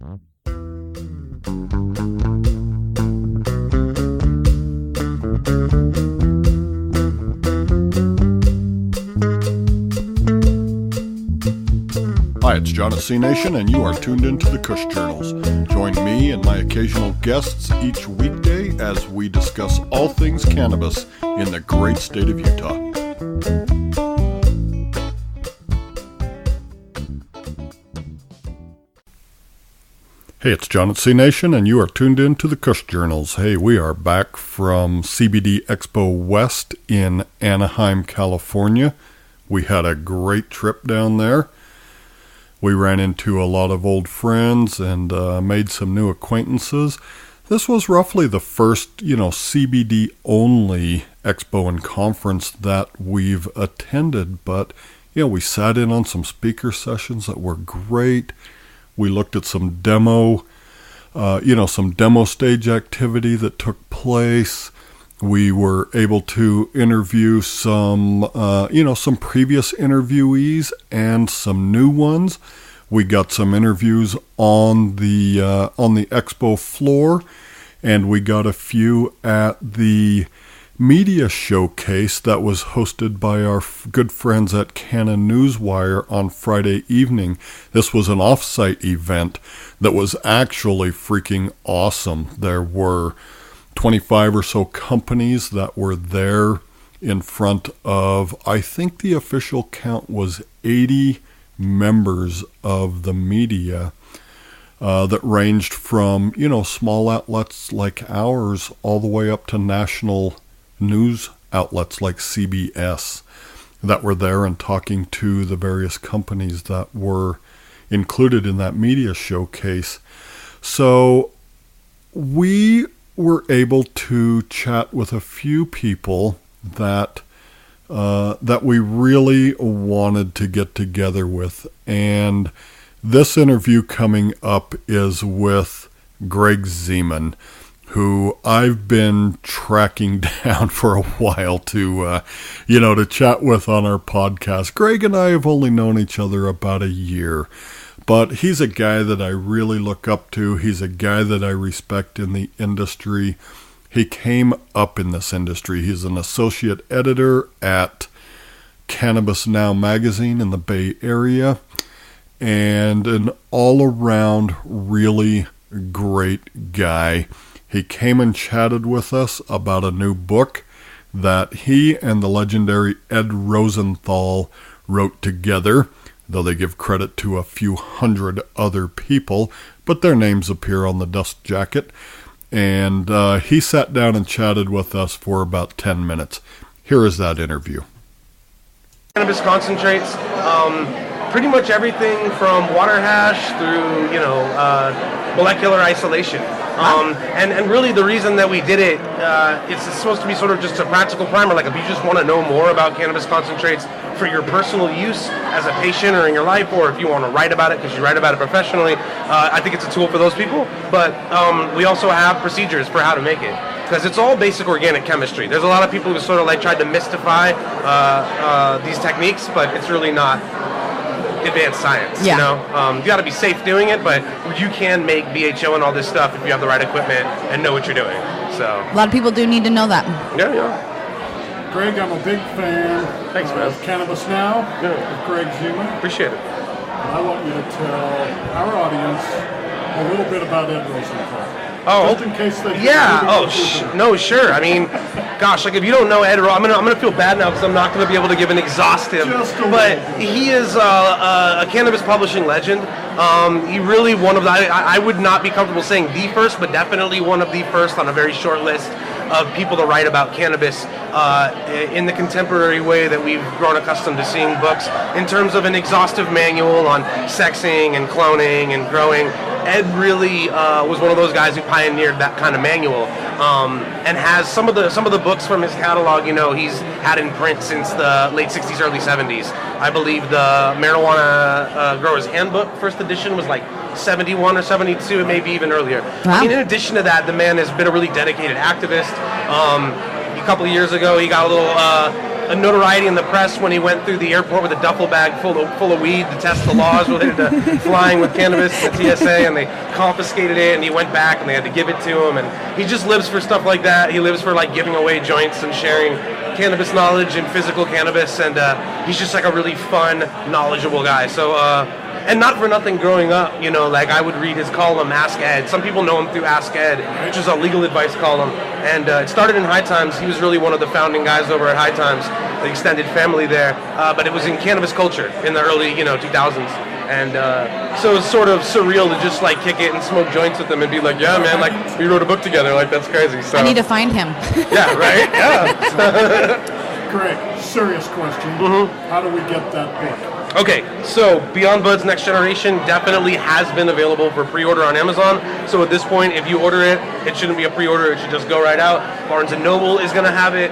Hi, it's John at C Nation, and you are tuned into the Kush Journals. Join me and my occasional guests each weekday as we discuss all things cannabis in the great state of Utah. Hey, it's John at C Nation, and you are tuned in to the Kush Journals. Hey, we are back from CBD Expo West in Anaheim, California. We had a great trip down there. We ran into a lot of old friends and made some new acquaintances. This was roughly the first, CBD-only expo and conference that we've attended. But, we sat in on some speaker sessions that were great. We looked at some demo stage activity that took place. We were able to interview some previous interviewees and some new ones. We got some interviews on the expo floor, and we got a few at the media showcase that was hosted by our good friends at Canna Newswire on Friday evening. This was an off-site event that was actually freaking awesome. There were 25 or so companies that were there in front of, I think the official count was 80 members of the media that ranged from, small outlets like ours all the way up to national news outlets like CBS that were there and talking to the various companies that were included in that media showcase. So we were able to chat with a few people that we really wanted to get together with. And this interview coming up is with Greg Zeman, who I've been tracking down for a while to chat with on our podcast. Greg and I have only known each other about a year. But he's a guy that I really look up to. He's a guy that I respect in the industry. He came up in this industry. He's an associate editor at Cannabis Now magazine in the Bay Area, and an all-around really great guy. He came and chatted with us about a new book that he and the legendary Ed Rosenthal wrote together, though they give credit to a few hundred other people, but their names appear on the dust jacket. And he sat down and chatted with us for about 10 minutes. Here is that interview. Cannabis concentrates, pretty much everything from water hash through, molecular isolation. And really the reason that we did it, it's supposed to be sort of just a practical primer. Like if you just want to know more about cannabis concentrates for your personal use as a patient or in your life, or if you want to write about it because you write about it professionally, I think it's a tool for those people. But we also have procedures for how to make it, because it's all basic organic chemistry. There's a lot of people who sort of like tried to mystify these techniques, but it's really not advanced science. You got to be safe doing it, but you can make BHO and all this stuff if you have the right equipment and know what you're doing. So a lot of people do need to know that. Yeah. Greg, I'm a big fan. Thanks, man. Of Cannabis Now with Greg Zeman. Appreciate it. I want you to tell our audience a little bit about Ed Rosenthal. Oh, just in case they no, sure. I mean, gosh, like if you don't know Ed, I'm gonna feel bad now because I'm not gonna be able to give an exhaustive. But he is a cannabis publishing legend. He really one of the. I would not be comfortable saying the first, but definitely one of the first on a very short list of people to write about cannabis in the contemporary way that we've grown accustomed to seeing books in terms of an exhaustive manual on sexing and cloning and growing. Ed really was one of those guys who pioneered that kind of manual, and has some of the books from his catalog. He's had in print since the late '60s, early '70s. I believe the Marijuana Growers Handbook, first edition, was like 71 or 72, it may be even earlier. Wow. I mean, in addition to that, the man has been a really dedicated activist. A couple of years ago, he got a little a notoriety in the press when he went through the airport with a duffel bag full of weed to test the laws related to flying with cannabis at TSA, and they confiscated it, and he went back and they had to give it to him, and he just lives for stuff like that. He lives for like giving away joints and sharing cannabis knowledge and physical cannabis, and he's just like a really fun, knowledgeable guy. So and not for nothing, growing up, like I would read his column, Ask Ed. Some people know him through Ask Ed, which is a legal advice column. And it started in High Times. He was really one of the founding guys over at High Times, the extended family there. But it was in cannabis culture in the early, 2000s. And so it was sort of surreal to just like kick it and smoke joints with him and be like, yeah, man, like we wrote a book together. Like, that's crazy. So I need to find him. Yeah, right? Yeah. Greg, serious question. How do we get that book? Okay, so Beyond Bud's Next Generation definitely has been available for pre-order on Amazon. So at this point, if you order it, it shouldn't be a pre-order, it should just go right out. Barnes & Noble is going to have it.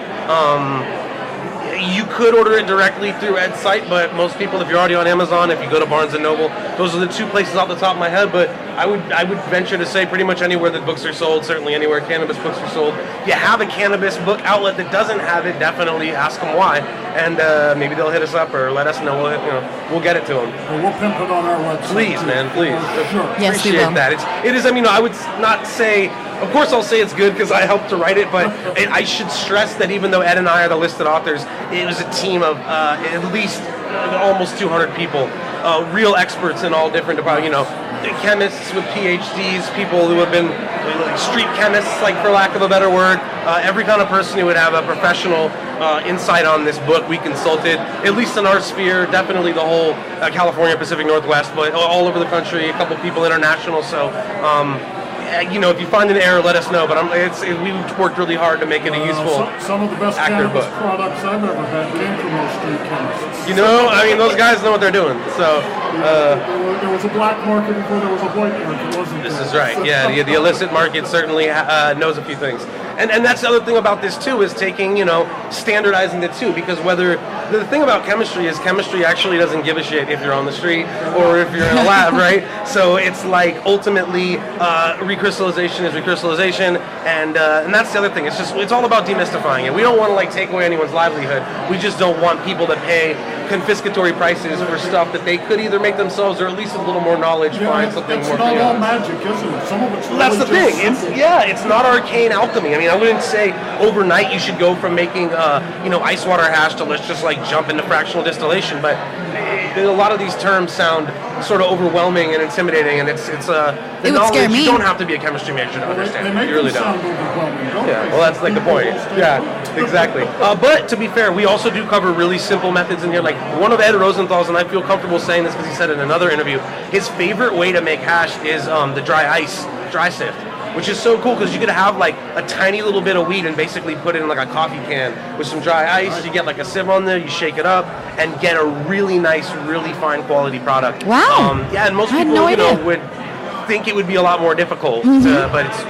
You could order it directly through Ed's site, but most people, if you're already on Amazon, if you go to Barnes & Noble, those are the two places off the top of my head, but I would venture to say pretty much anywhere that books are sold, certainly anywhere cannabis books are sold. If you have a cannabis book outlet that doesn't have it, definitely ask them why, and maybe they'll hit us up or let us know. We'll get it to them. Well, we'll pimp it on our website. Please, too. man, please. Sure. Yes, we Appreciate will. that. It is. I mean, I would not say. Of course, I'll say it's good because I helped to write it, but I should stress that even though Ed and I are the listed authors, it was a team of at least almost 200 people, real experts in all different departments. Chemists with PhDs, people who have been street chemists, like for lack of a better word. Every kind of person who would have a professional insight on this book, we consulted, at least in our sphere, definitely the whole California, Pacific Northwest, but all over the country, a couple people international. So, if you find an error, let us know. But we've worked really hard to make it a useful, some of the best accurate cannabis book. products I've ever had came from those street chemists. Those guys know what they're doing. So there was a black market before there was a white market, wasn't there? this is right. Yeah, the illicit market certainly knows a few things. And that's the other thing about this too, is taking, standardizing the two, because the thing about chemistry is chemistry actually doesn't give a shit if you're on the street or if you're in a lab, right? So it's like ultimately recrystallization is recrystallization, and that's the other thing. It's all about demystifying it. We don't want to take away anyone's livelihood. We just don't want people to pay confiscatory prices for stuff that they could either make themselves or at least with a little more knowledge find something more. It's not all magic, is it? Some of it's really that's the thing. simple. It's not arcane alchemy. I mean, I wouldn't say overnight you should go from making ice water hash to let's just jump into fractional distillation. But a lot of these terms sound sort of overwhelming and intimidating, and it's the It would knowledge. scare me. You don't have to be a chemistry major to They understand. make You really them don't. sound overwhelming, don't Yeah, they? well, that's like the People point. will stay Yeah, away. exactly. But to be fair, we also do cover really simple methods in here. Like one of Ed Rosenthal's, and I feel comfortable saying this because he said in another interview, his favorite way to make hash is the dry sift, which is so cool because you could have a tiny little bit of weed and basically put it in a coffee can with some dry ice. You get a sieve on there, you shake it up, and get a really nice, really fine quality product. Wow. And most I had people, no idea. would think it would be a lot more difficult, but it's,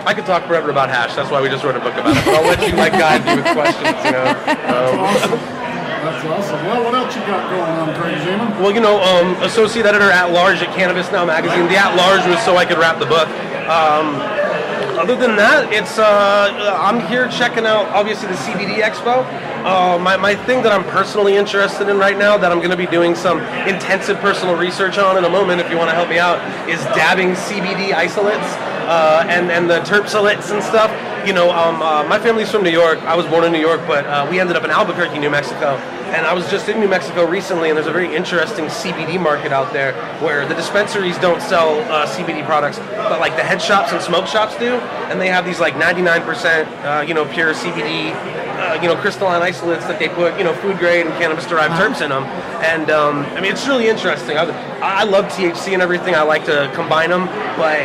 I could talk forever about hash. That's why we just wrote a book about it. But I'll let you guide me with questions. That's awesome. Well, what else you got going on, Greg Zeman? Well, associate editor at large at Cannabis Now magazine. The at large was so I could wrap the book. Other than that, it's I'm here checking out obviously the CBD Expo. My thing that I'm personally interested in right now, that I'm going to be doing some intensive personal research on in a moment, if you want to help me out, is dabbing CBD isolates and the terpsilates and stuff. My family's from New York. I was born in New York, but we ended up in Albuquerque, New Mexico. And I was just in New Mexico recently, and there's a very interesting CBD market out there where the dispensaries don't sell CBD products, but the head shops and smoke shops do. And they have these 99% pure CBD crystalline isolates that they put food grade and cannabis derived terps in them. And it's really interesting. I love THC and everything. I like to combine them, but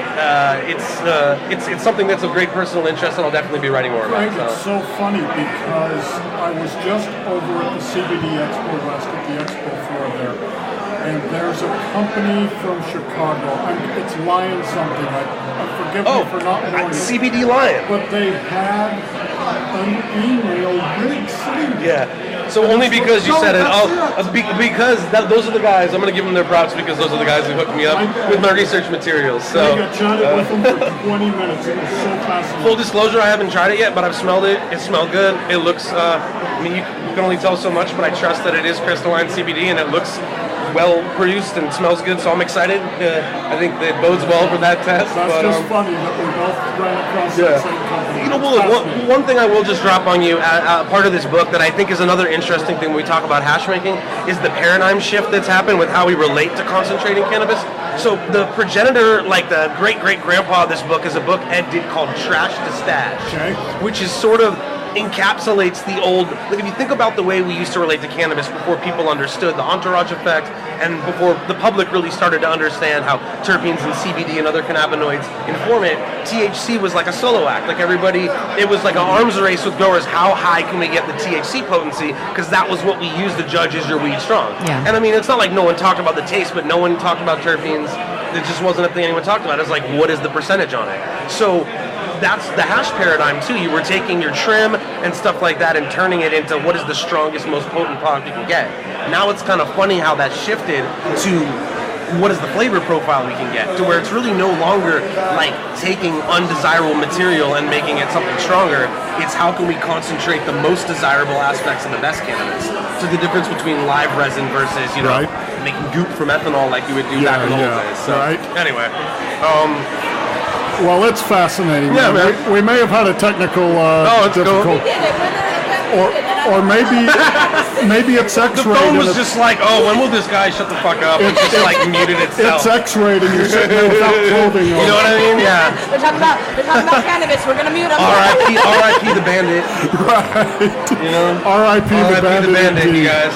it's something that's of great personal interest, and I'll definitely be writing more about. Greg, it's so funny because I was just over at the CBD Expo last at the Expo floor there, and there's a company from Chicago. It's Lion something. Forgive me for not knowing it. CBD Lion. But they had an email Greg Zeman. Yeah. So only because you said it. Because those are the guys. I'm going to give them their props because those are the guys who hooked me up with my research materials. So I got chatted with them for 20 minutes. It was so fascinating. Full disclosure, I haven't tried it yet, but I've smelled it. It smelled good. It looks. You can only tell so much, but I trust that it is crystalline CBD, and it looks well produced and smells good, so I'm excited. I think that bodes well for that test. That's just funny that we both ran across that same company. You know, one thing I will just drop on you, part of this book that I think is another interesting thing when we talk about hash making is the paradigm shift that's happened with how we relate to concentrating cannabis. So the progenitor, like the great-great-grandpa of this book, is a book Ed did called Trash to Stash, which is sort of encapsulates the old, like if you think about the way we used to relate to cannabis before people understood the entourage effect and before the public really started to understand how terpenes and CBD and other cannabinoids inform it, THC was like a solo act. Like everybody, it was like an arms race with growers. How high can we get the THC potency? Because that was what we used to judge is your weed strong. Yeah. And I mean, it's not like no one talked about the taste, but no one talked about terpenes. It just wasn't a thing anyone talked about. It was like, what is the percentage on it? So that's the hash paradigm too. You were taking your trim and stuff like that and turning it into what is the strongest, most potent product you can get. Now it's kind of funny how that shifted to what is the flavor profile we can get, to where it's really no longer like taking undesirable material and making it something stronger. It's how can we concentrate the most desirable aspects of the best cannabis. So the difference between live resin versus, you know, making goop from ethanol like you would do back in the old days. So anyway, well, it's fascinating. Yeah, man. We may have had a technical difficulty. Or maybe it's X-rayed. The phone was just like, oh, when will this guy shut the fuck up? It just like muted itself. It's X-rayed and you're sitting there without clothing on. You know what I mean? Yeah. They're talking about cannabis. We're gonna mute them. R.I.P. the Bandit. Right. You know? R.I.P. the Bandit, you guys.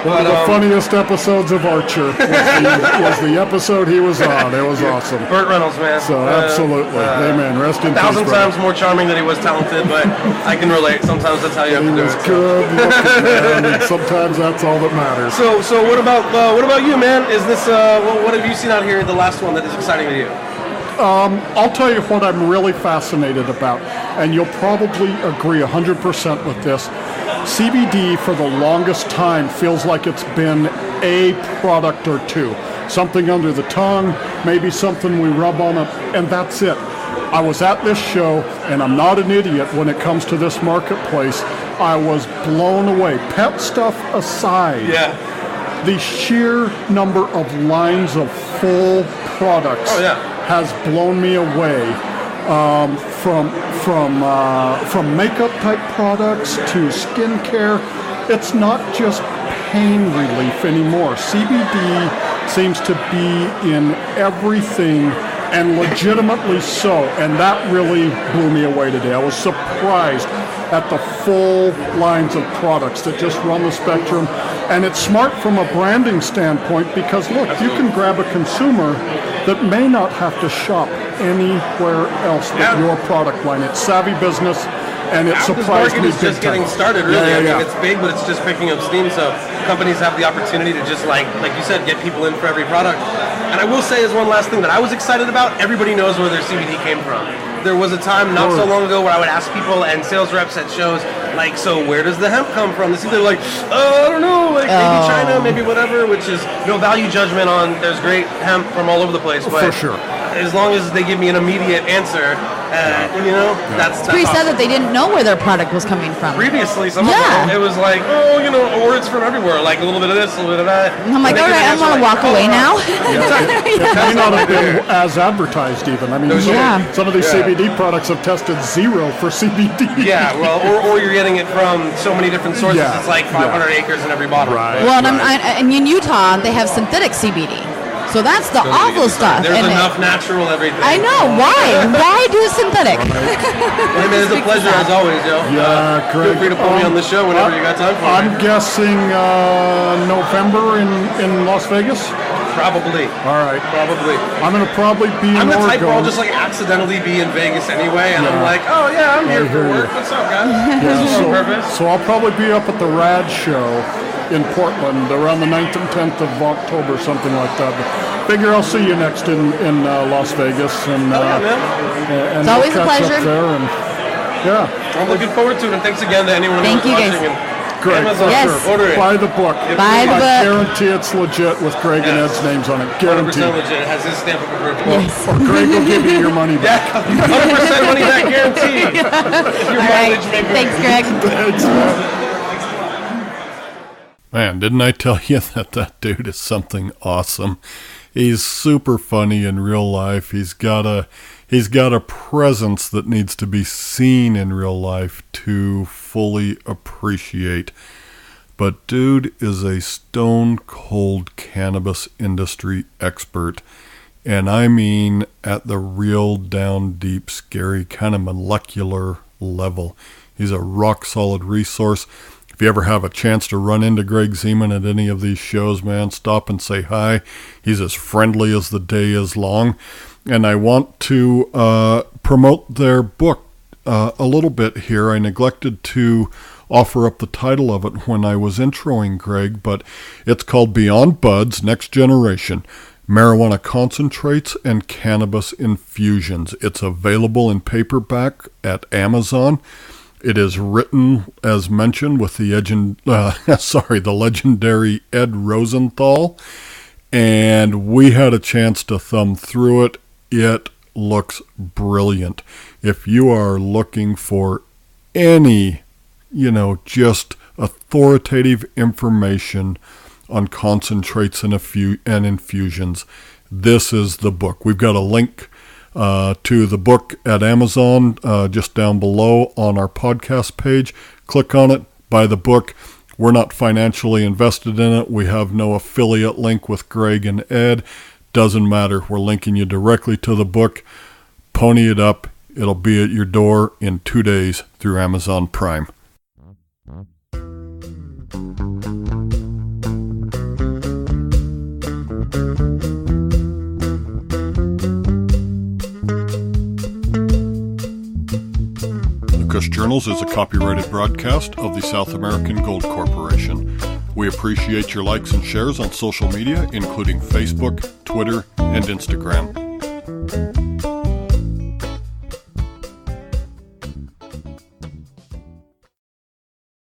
One of the funniest episodes of Archer was the episode he was on. It was awesome. Burt Reynolds, man. So absolutely, amen. Rest in peace. 1,000 times more charming than he was talented, but I can relate. Sometimes that's how you have to do it. He was good looking, man, and sometimes that's all that matters. So what about you, man? Is this what have you seen out here? The last one that is exciting to you? I'll tell you what I'm really fascinated about, and you'll probably agree 100% with this. CBD for the longest time feels like it's been a product or two. Something under the tongue, maybe something we rub on it, and that's it. I was at this show, and I'm not an idiot when it comes to this marketplace. I was blown away. Pet stuff aside, the sheer number of lines of full products has blown me away. From makeup type products to skincare, it's not just pain relief anymore. CBD seems to be in everything, and legitimately so, and that really blew me away today. I was surprised at the full lines of products that just run the spectrum, and it's smart from a branding standpoint because look, you can grab a consumer that may not have to shop anywhere else but your product line. It's savvy business, and it surprised me big time. This market is just getting started, really. I mean, it's big, but it's just picking up steam, so companies have the opportunity to just, like you said, get people in for every product. And I will say as one last thing that I was excited about, everybody knows where their CBD came from. There was a time not so long ago where I would ask people and sales reps at shows, like, so where does the hemp come from? They're like, I don't know, like maybe China, maybe whatever, which is no value judgment on, there's great hemp from all over the place. But for sure. As long as they give me an immediate answer, you know, that's Pretty awesome. sad that they didn't know where their product was coming from. Previously, some of them, it was like, oh, you know, or it's from everywhere, like a little bit of this, a little bit of that. And I'm like, all right, I'm going to walk away now. It may not have been as advertised even. I mean, some of these CBD products have tested 0 for CBD. Yeah, well, or you're getting it from so many different sources, it's like 500 acres in every bottle. Right. Well, and in Utah, they have synthetic CBD. So that's the awful stuff. There's enough natural everything. I know. Why? Why do synthetic? Hey, man, it's a pleasure as always, Joe. Yeah, great. Feel free to put me on the show whenever you got time for I'm guessing November in Las Vegas? Probably. All right. Probably. I'm going to probably be in I'm the type where Oregon. I'll just like accidentally be in Vegas anyway, and I'm like, oh yeah, I'm here for work. What's up, guys? So I'll probably be up at the RAD show in Portland around the 9th and 10th of October, something like that. But figure I'll see you next in Las Vegas, and It's always we'll a catch pleasure. up there. And I'm looking forward to it, and thanks again to anyone who's watching. And Greg. Amazon. Yes. Order it. Buy the book. Buy the I book. guarantee it's legit with Greg and Ed's names on it. 100% Guaranteed. legit. It has his stamp of approval. Yes. Or Greg will give you your money back. 100% money back guarantee. Your All right. mileage may vary. Thanks, Greg. Thanks, man. Man, didn't I tell you that dude is something awesome? He's super funny in real life. He's got a presence that needs to be seen in real life to fully appreciate. But dude is a stone cold cannabis industry expert. And I mean at the real down deep, scary kind of molecular level. He's a rock solid resource. If you ever have a chance to run into Greg Zeman at any of these shows, man, stop and say hi. He's as friendly as the day is long. And I want to promote their book a little bit here. I neglected to offer up the title of it when I was introing Greg, but it's called Beyond Buds, Next Generation, Marijuana Concentrates and Cannabis Infusions. It's available in paperback at Amazon. It is written, as mentioned, with the legendary Ed Rosenthal, and we had a chance to thumb through it. It looks brilliant. If you are looking for any, just authoritative information on concentrates and infusions, this is the book. We've got a link to the book at Amazon, just down below on our podcast page. Click on it, buy the book. We're not financially invested in it. We have no affiliate link with Greg and Ed. Doesn't matter. We're linking you directly to the book. Pony it up. It'll be at your door in 2 days through Amazon Prime. Kush Journals is a copyrighted broadcast of the South American Gold Corporation. We appreciate your likes and shares on social media, including Facebook, Twitter, and Instagram.